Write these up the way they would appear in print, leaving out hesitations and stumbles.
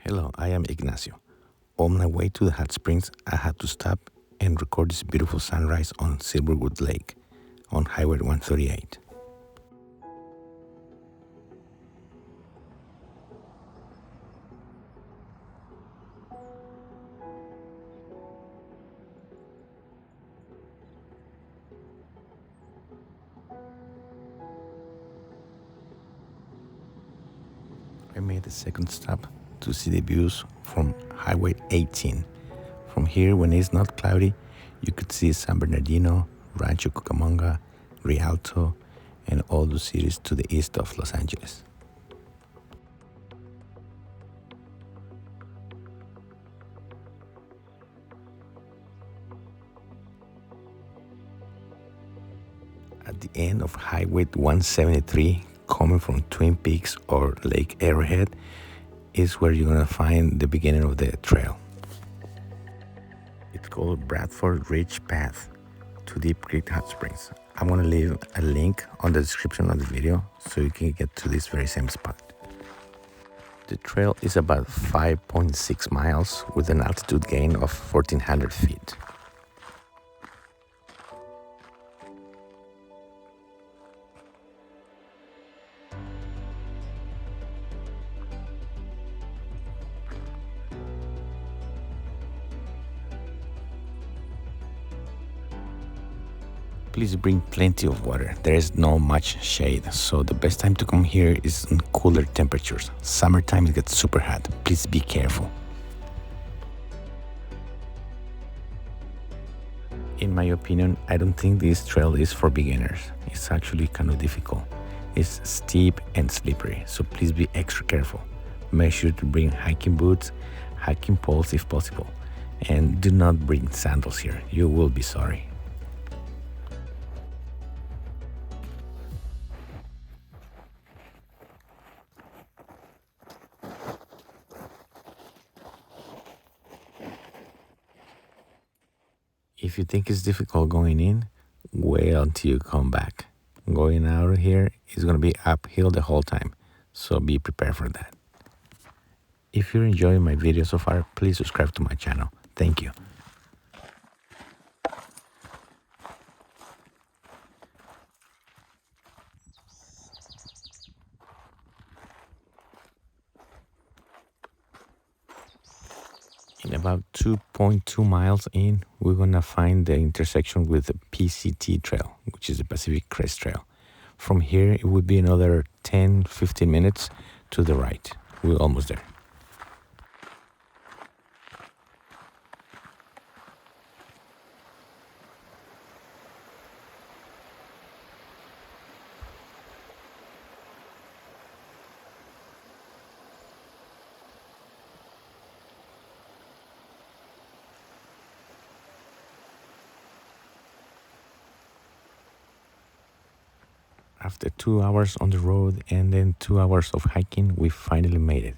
Hello, I am Ignacio. On my way to the hot springs, I had to stop and record this beautiful sunrise on Silverwood Lake on Highway 138. I made a second stop to see the views from Highway 18. From here, when it's not cloudy, you could see San Bernardino, Rancho Cucamonga, Rialto, and all the cities to the east of Los Angeles. At the end of Highway 173, coming from Twin Peaks or Lake Arrowhead, is where you're gonna find the beginning of the trail. It's called Bradford Ridge Path to Deep Creek Hot Springs. I'm gonna leave a link on the description of the video so you can get to this very same spot. The trail is about 5.6 miles with an altitude gain of 1,400 feet. Please bring plenty of water. There is not much shade, so the best time to come here is in cooler temperatures. Summertime it gets super hot. Please be careful. In my opinion, I don't think this trail is for beginners. It's actually kind of difficult. It's steep and slippery, so please be extra careful. Make sure to bring hiking boots, hiking poles if possible, and do not bring sandals here. You will be sorry. If you think it's difficult going in, wait until you come back. Going out of here is going to be uphill the whole time, so be prepared for that. If you're enjoying my video so far, please subscribe to my channel. Thank you. In about 2.2 miles in, we're gonna find the intersection with the PCT Trail, which is the Pacific Crest Trail. From here, it would be another 10-15 minutes to the right. We're almost there. After 2 hours on the road and then 2 hours of hiking, we finally made it.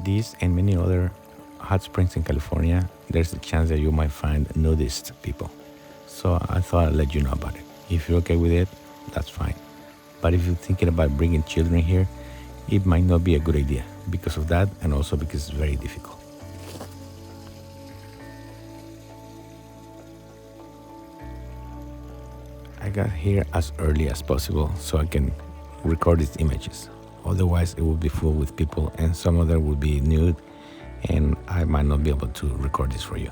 These and many other hot springs in California, there's a chance that you might find nudist people. So I thought I'd let you know about it. If you're okay with it, that's fine. But if you're thinking about bringing children here, it might not be a good idea because of that and also because it's very difficult. I got here as early as possible so I can record these images. Otherwise, it will be full with people and some of them will be nude and I might not be able to record this for you.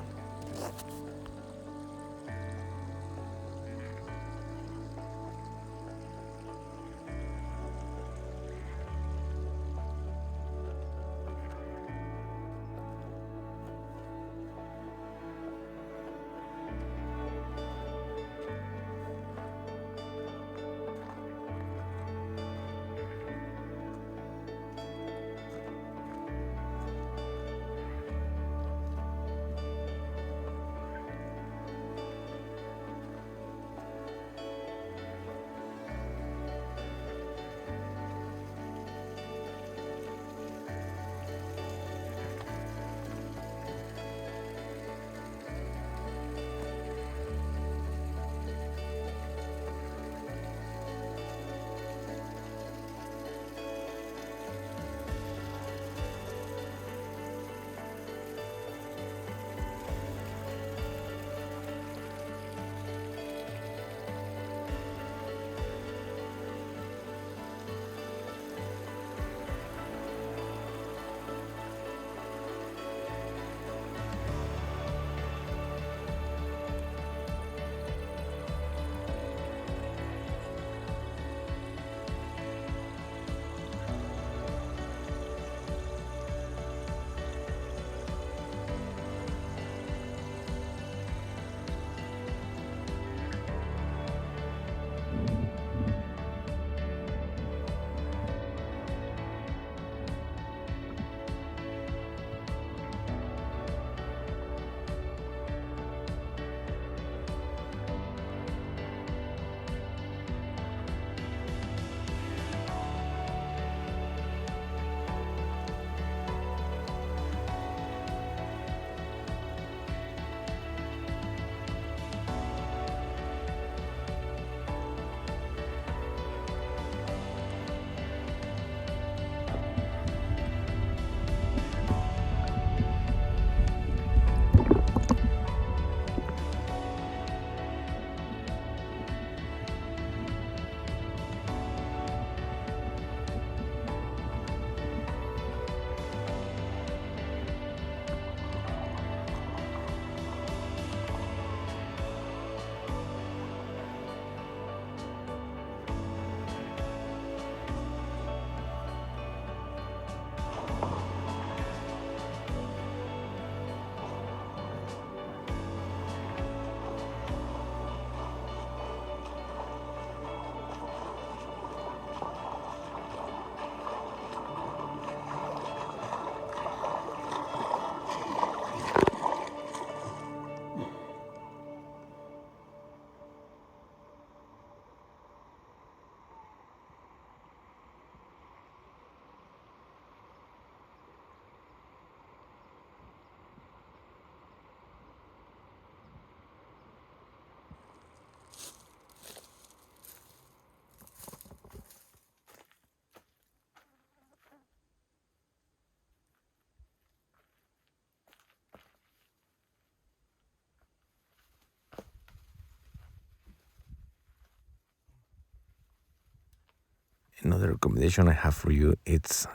Another recommendation I have for you, it's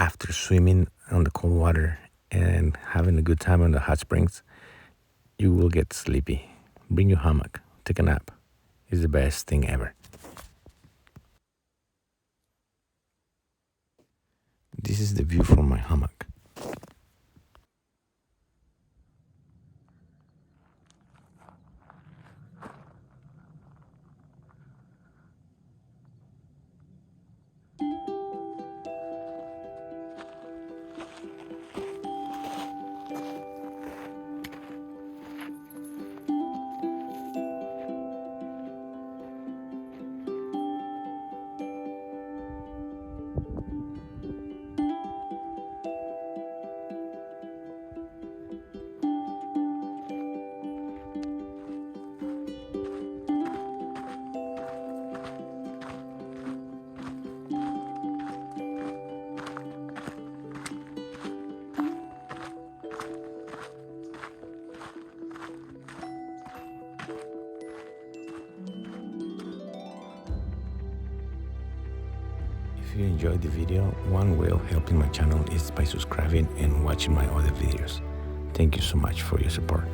after swimming on the cold water and having a good time on the hot springs, you will get sleepy. Bring your hammock, take a nap. It's the best thing ever. This is the view from my hammock. If you enjoyed the video, one way of helping my channel is by subscribing and watching my other videos. Thank you so much for your support.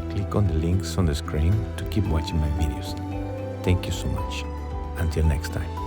Click on the links on the screen to keep watching my videos. Thank you so much. Until next time.